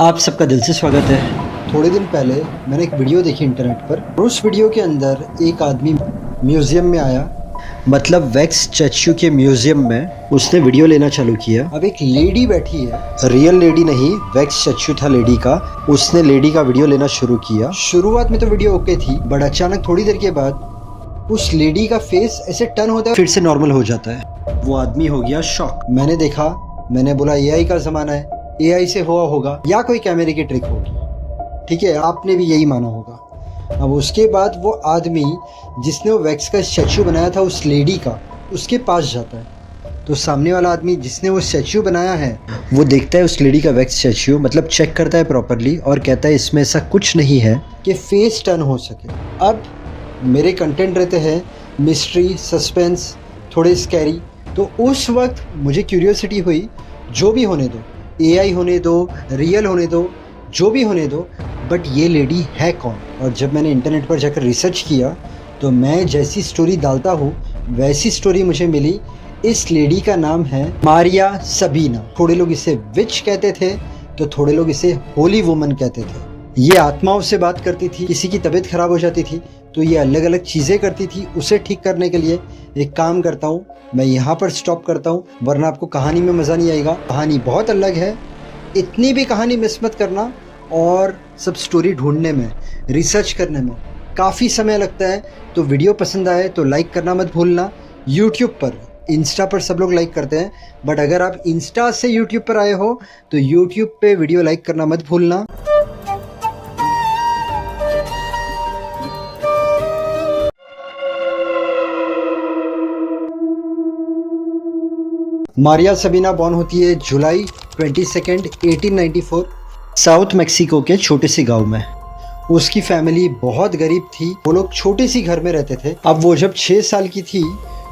आप सबका दिल से स्वागत है। थोड़े दिन पहले मैंने एक वीडियो देखी इंटरनेट पर और उस वीडियो के अंदर एक आदमी म्यूज़ियम में आया, मतलब वैक्स स्टैच्यू के म्यूज़ियम में उसने वीडियो लेना चालू किया। अब एक लेडी बैठी है, रियल लेडी नहीं, वैक्स स्टैच्यू था लेडी का। उसने लेडी का वीडियो लेना शुरू किया। शुरुआत में तो वीडियो ओके थी, बट अचानक थोड़ी देर के बाद उस लेडी का फेस ऐसे टर्न होता है, फिर से नॉर्मल हो जाता है। वो आदमी हो गया शॉक। मैंने देखा, मैंने बोला एआई का ज़माना है, एआई से हुआ होगा या कोई कैमरे की ट्रिक होगी। ठीक है, आपने भी यही माना होगा। अब उसके बाद वो आदमी जिसने वो वैक्स का स्टैच्यू बनाया था उस लेडी का, उसके पास जाता है। तो सामने वाला आदमी जिसने वो स्टैच्यू बनाया है वो देखता है उस लेडी का वैक्स स्टैच्यू, मतलब चेक करता है प्रॉपरली और कहता है इसमें ऐसा कुछ नहीं है कि फेस टर्न हो सके। अब मेरे कंटेंट रहते हैं मिस्ट्री, सस्पेंस, थोड़े स्कैरी। तो उस वक्त मुझे क्यूरियोसिटी हुई, जो भी होने दो, एआई होने दो, रियल होने दो, जो भी होने दो, बट ये लेडी है कौन। और जब मैंने इंटरनेट पर जाकर रिसर्च किया तो मैं जैसी स्टोरी डालता हूँ वैसी स्टोरी मुझे मिली। इस लेडी का नाम है मारिया सबीना। थोड़े लोग इसे विच कहते थे तो थोड़े लोग इसे होली वुमन कहते थे। ये आत्माओं से बात करती थी, किसी की तबीयत खराब हो जाती थी तो ये अलग अलग चीज़ें करती थी। उसे ठीक करने के लिए एक काम करता हूँ, मैं यहाँ पर स्टॉप करता हूँ, वरना आपको कहानी में मज़ा नहीं आएगा। कहानी बहुत अलग है, इतनी भी कहानी मिस मत करना। और सब स्टोरी ढूंढने में, रिसर्च करने में काफ़ी समय लगता है। तो वीडियो पसंद आए तो लाइक करना मत भूलना। यूट्यूब पर, इंस्टा पर सब लोग लाइक करते हैं, बट अगर आप इंस्टा से यूट्यूब पर आए हो तो यूट्यूब पे वीडियो लाइक करना मत भूलना। मारिया सबीना बॉर्न होती है जुलाई 22, 1894 साउथ मैक्सिको के छोटे से गांव में। उसकी फैमिली बहुत गरीब थी, वो लोग छोटे सी घर में रहते थे। अब वो जब 6 साल की थी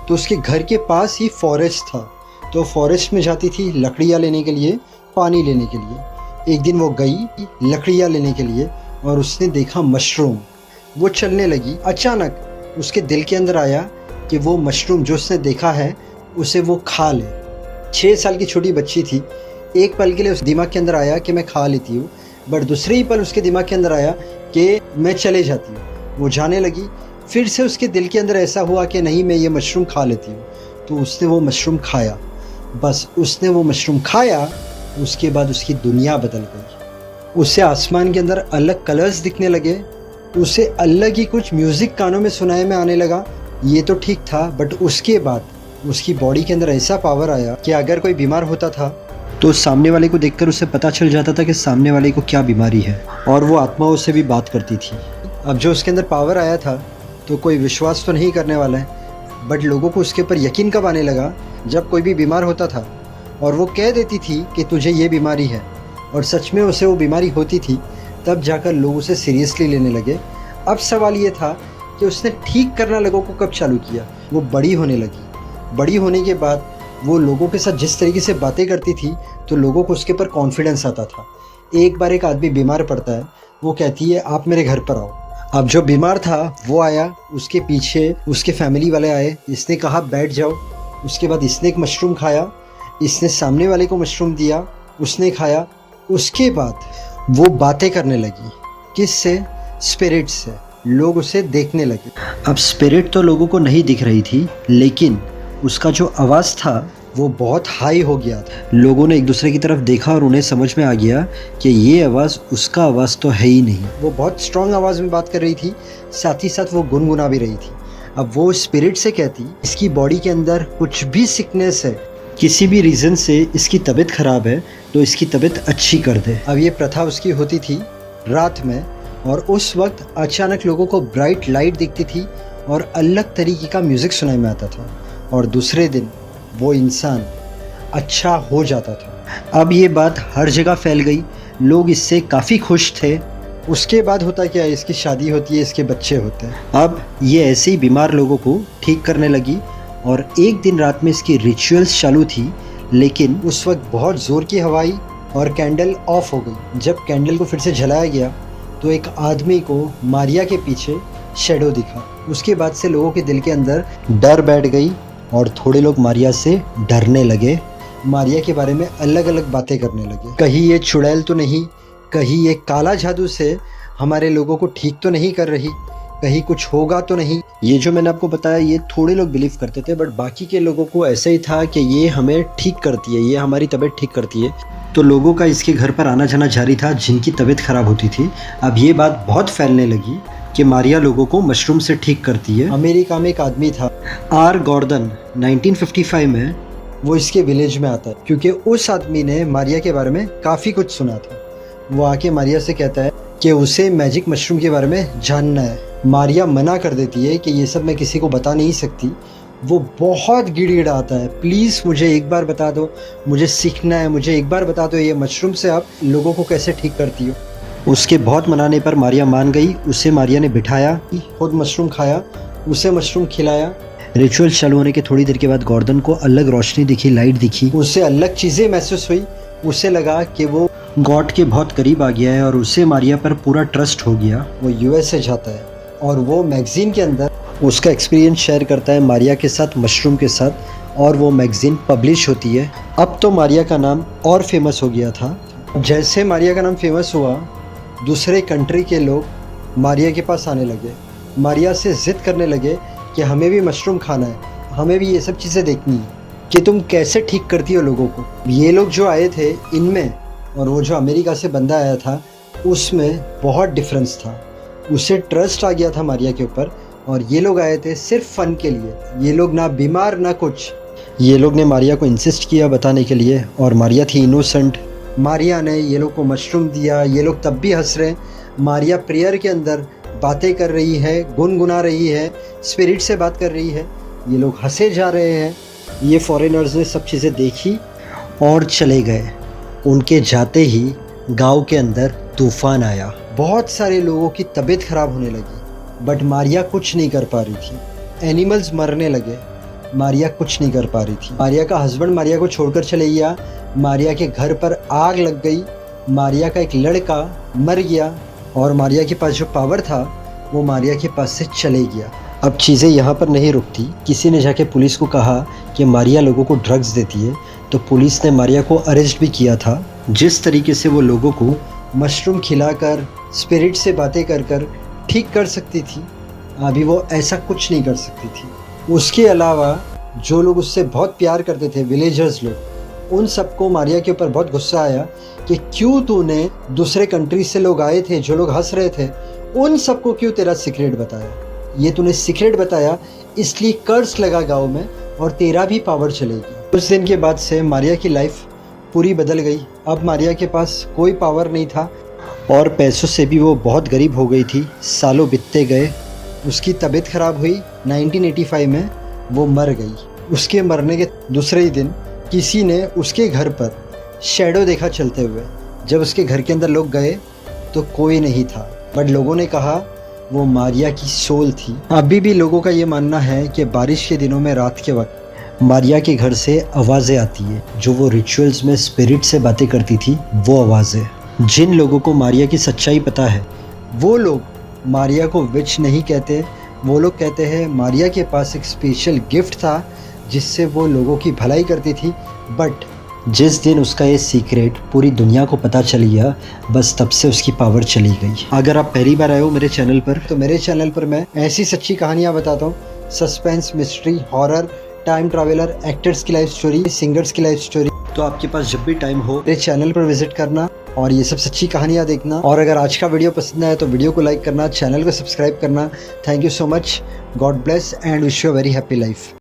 तो उसके घर के पास ही फॉरेस्ट था, तो फॉरेस्ट में जाती थी लकड़ियाँ लेने के लिए, पानी लेने के लिए। एक दिन वो गई लकड़ियाँ लेने के लिए और उसने देखा मशरूम। वो चलने लगी, अचानक उसके दिल के अंदर आया कि वो मशरूम जो उसने देखा है उसे वो खा ले। 6 साल की छोटी बच्ची थी। एक पल के लिए उस दिमाग के अंदर आया कि मैं खा लेती हूँ, बट दूसरे ही पल उसके दिमाग के अंदर आया कि मैं चले जाती हूँ। वो जाने लगी। फिर से उसके दिल के अंदर ऐसा हुआ कि नहीं, मैं ये मशरूम खा लेती हूँ। तो उसने वो मशरूम खाया। बस उसने वो मशरूम खाया, उसके बाद उसकी दुनिया बदल गई। उसे आसमान के अंदर अलग कलर्स दिखने लगे, उसे अलग ही कुछ म्यूज़िक कानों में सुनाए में आने लगा। ये तो ठीक था, बट उसके बाद उसकी बॉडी के अंदर ऐसा पावर आया कि अगर कोई बीमार होता था तो सामने वाले को देखकर उसे पता चल जाता था कि सामने वाले को क्या बीमारी है, और वो आत्माओं से भी बात करती थी। अब जो उसके अंदर पावर आया था तो कोई विश्वास तो नहीं करने वाला है, बट लोगों को उसके ऊपर यकीन कब आने लगा, जब कोई भी बीमार होता था और वो कह देती थी कि तुझे ये बीमारी है, और सच में उसे वो बीमारी होती थी, तब जाकर लोग उसे सीरियसली लेने लगे। अब सवाल ये था कि उसने ठीक करना लोगों को कब चालू किया। वो बड़ी होने लगी। बड़ी होने के बाद वो लोगों के साथ जिस तरीके से बातें करती थी तो लोगों को उसके ऊपर कॉन्फिडेंस आता था। एक बार एक आदमी बीमार पड़ता है, वो कहती है आप मेरे घर पर आओ। अब जो बीमार था वो आया, उसके पीछे उसके फैमिली वाले आए, इसने कहा बैठ जाओ। उसके बाद इसने एक मशरूम खाया, इसने सामने वाले को मशरूम दिया, उसने खाया। उसके बाद वो बातें करने लगी। किससे? स्पिरिट से। लोग उसे देखने लगे। अब स्पिरिट तो लोगों को नहीं दिख रही थी, लेकिन उसका जो आवाज़ था वो बहुत हाई हो गया था। लोगों ने एक दूसरे की तरफ देखा और उन्हें समझ में आ गया कि ये आवाज़ उसका आवाज़ तो है ही नहीं। वो बहुत स्ट्रॉन्ग आवाज़ में बात कर रही थी, साथ ही साथ वो गुनगुना भी रही थी। अब वो स्पिरिट से कहती इसकी बॉडी के अंदर कुछ भी सिकनेस है, किसी भी रीज़न से इसकी तबीयत ख़राब है तो इसकी तबीयत अच्छी कर दे। अब ये प्रथा उसकी होती थी रात में, और उस वक्त अचानक लोगों को ब्राइट लाइट दिखती थी और अलग तरीके का म्यूज़िक सुनाई में आता था, और दूसरे दिन वो इंसान अच्छा हो जाता था। अब ये बात हर जगह फैल गई, लोग इससे काफ़ी खुश थे। उसके बाद होता क्या है, इसकी शादी होती है, इसके बच्चे होते हैं। अब ये ऐसे ही बीमार लोगों को ठीक करने लगी, और एक दिन रात में इसकी रिचुअल्स चालू थी, लेकिन उस वक्त बहुत ज़ोर की हवा आई और कैंडल ऑफ हो गई। जब कैंडल को फिर से जलाया गया तो एक आदमी को मारिया के पीछे शैडो दिखा। उसके बाद से लोगों के दिल के अंदर डर बैठ गई और थोड़े लोग मारिया से डरने लगे। मारिया के बारे में अलग अलग बातें करने लगे। कहीं ये चुड़ैल तो नहीं, कहीं ये काला जादू से हमारे लोगों को ठीक तो नहीं कर रही, कहीं कुछ होगा तो नहीं। ये जो मैंने आपको बताया ये थोड़े लोग बिलीव करते थे, बट बाकी के लोगों को ऐसा ही था कि ये हमें ठीक करती है, ये हमारी तबीयत ठीक करती है। तो लोगों का इसके घर पर आना जाना जारी था जिनकी तबीयत ख़राब होती थी। अब ये बात बहुत फैलने लगी कि मारिया लोगों को मशरूम से ठीक करती है। अमेरिका में एक आदमी था आर गॉर्डन, 1955 में वो इसके विलेज में आता है, क्योंकि उस आदमी ने मारिया के बारे में काफ़ी कुछ सुना था। वो आके मारिया से कहता है कि उसे मैजिक मशरूम के बारे में जानना है। मारिया मना कर देती है कि ये सब मैं किसी को बता नहीं सकती। वो बहुत गिड़गिड़ाता है, प्लीज़ मुझे एक बार बता दो, मुझे सीखना है, मुझे एक बार बता दो ये मशरूम से आप लोगों को कैसे ठीक करती हो। उसके बहुत मनाने पर मारिया मान गई। उसे मारिया ने बिठाया, खुद मशरूम खाया, उसे मशरूम खिलाया। रिचुअल चालू होने के थोड़ी देर के बाद गॉर्डन को अलग रोशनी दिखी, लाइट दिखी, उसे अलग चीज़ें महसूस हुई। उसे लगा कि वो गॉड के बहुत करीब आ गया है और उसे मारिया पर पूरा ट्रस्ट हो गया। वो यूएस से जाता है और वो मैगज़ीन के अंदर उसका एक्सपीरियंस शेयर करता है मारिया के साथ, मशरूम के साथ, और वो मैगज़ीन पब्लिश होती है। अब तो मारिया का नाम और फेमस हो गया था। जैसे मारिया का नाम फेमस हुआ, दूसरे कंट्री के लोग मारिया के पास आने लगे, मारिया से ज़िद करने लगे कि हमें भी मशरूम खाना है, हमें भी ये सब चीज़ें देखनी है कि तुम कैसे ठीक करती हो लोगों को। ये लोग जो आए थे इनमें और वो जो अमेरिका से बंदा आया था उसमें बहुत डिफरेंस था। उसे ट्रस्ट आ गया था मारिया के ऊपर, और ये लोग आए थे सिर्फ फ़न के लिए। ये लोग ना बीमार ना कुछ। ये लोग ने मारिया को इंसिस्ट किया बताने के लिए, और मारिया थी इनोसेंट। मारिया ने ये लोग को मशरूम दिया। ये लोग तब भी हंस रहे हैं। मारिया प्रेयर के अंदर बातें कर रही है, गुनगुना रही है, स्पिरिट से बात कर रही है। ये लोग हंसे जा रहे हैं। ये फॉरेनर्स ने सब चीज़ें देखी और चले गए। उनके जाते ही गांव के अंदर तूफान आया। बहुत सारे लोगों की तबीयत ख़राब होने लगी, बट मारिया कुछ नहीं कर पा रही थी। एनिमल्स मरने लगे, मारिया कुछ नहीं कर पा रही थी। मारिया का हस्बैंड मारिया को छोड़कर चले गया। मारिया के घर पर आग लग गई। मारिया का एक लड़का मर गया, और मारिया के पास जो पावर था वो मारिया के पास से चले गया। अब चीज़ें यहाँ पर नहीं रुकती। किसी ने जाके पुलिस को कहा कि मारिया लोगों को ड्रग्स देती है, तो पुलिस ने मारिया को अरेस्ट भी किया था। जिस तरीके से वो लोगों को मशरूम खिलाकर, स्पिरिट से बातें कर कर ठीक कर सकती थी, अभी वो ऐसा कुछ नहीं कर सकती थी। उसके अलावा जो लोग उससे बहुत प्यार करते थे, विलेजर्स लोग, उन सबको मारिया के ऊपर बहुत गुस्सा आया कि क्यों तूने दूसरे कंट्री से लोग आए थे, जो लोग हंस रहे थे, उन सबको क्यों तेरा सीक्रेट बताया। ये तूने सीक्रेट बताया इसलिए कर्स लगा गाँव में और तेरा भी पावर चलेगी। उस दिन के बाद से मारिया की लाइफ पूरी बदल गई। अब मारिया के पास कोई पावर नहीं था और पैसों से भी वो बहुत गरीब हो गई थी। सालों बीतते गए, उसकी तबीयत ख़राब हुई। 1985 में वो मर गई। उसके मरने के दूसरे ही दिन किसी ने उसके घर पर शैडो देखा चलते हुए। जब उसके घर के अंदर लोग गए तो कोई नहीं था, बट लोगों ने कहा वो मारिया की सोल थी। अभी भी लोगों का ये मानना है कि बारिश के दिनों में रात के वक्त मारिया के घर से आवाज़ें आती है, जो वो रिचुअल्स में स्पिरिट से बातें करती थी, वो आवाज़ें। जिन लोगों को मारिया की सच्चाई पता है वो लोग मारिया को विच नहीं कहते। वो लोग कहते हैं मारिया के पास एक स्पेशल गिफ्ट था जिससे वो लोगों की भलाई करती थी, बट जिस दिन उसका ये सीक्रेट पूरी दुनिया को पता चल गया, बस तब से उसकी पावर चली गई। अगर आप पहली बार आए हो मेरे चैनल पर, तो मेरे चैनल पर मैं ऐसी सच्ची कहानियाँ बताता हूँ, suspense, mystery, horror, time traveller, actors की लाइफ स्टोरी, सिंगर्स की लाइफ स्टोरी। तो आपके पास जब भी टाइम हो मेरे चैनल पर विजिट करना और ये सब सच्ची कहानियाँ देखना। और अगर आज का वीडियो पसंद आए तो वीडियो को लाइक करना, चैनल को सब्सक्राइब करना। Thank you so much. God bless and wish you a very happy life.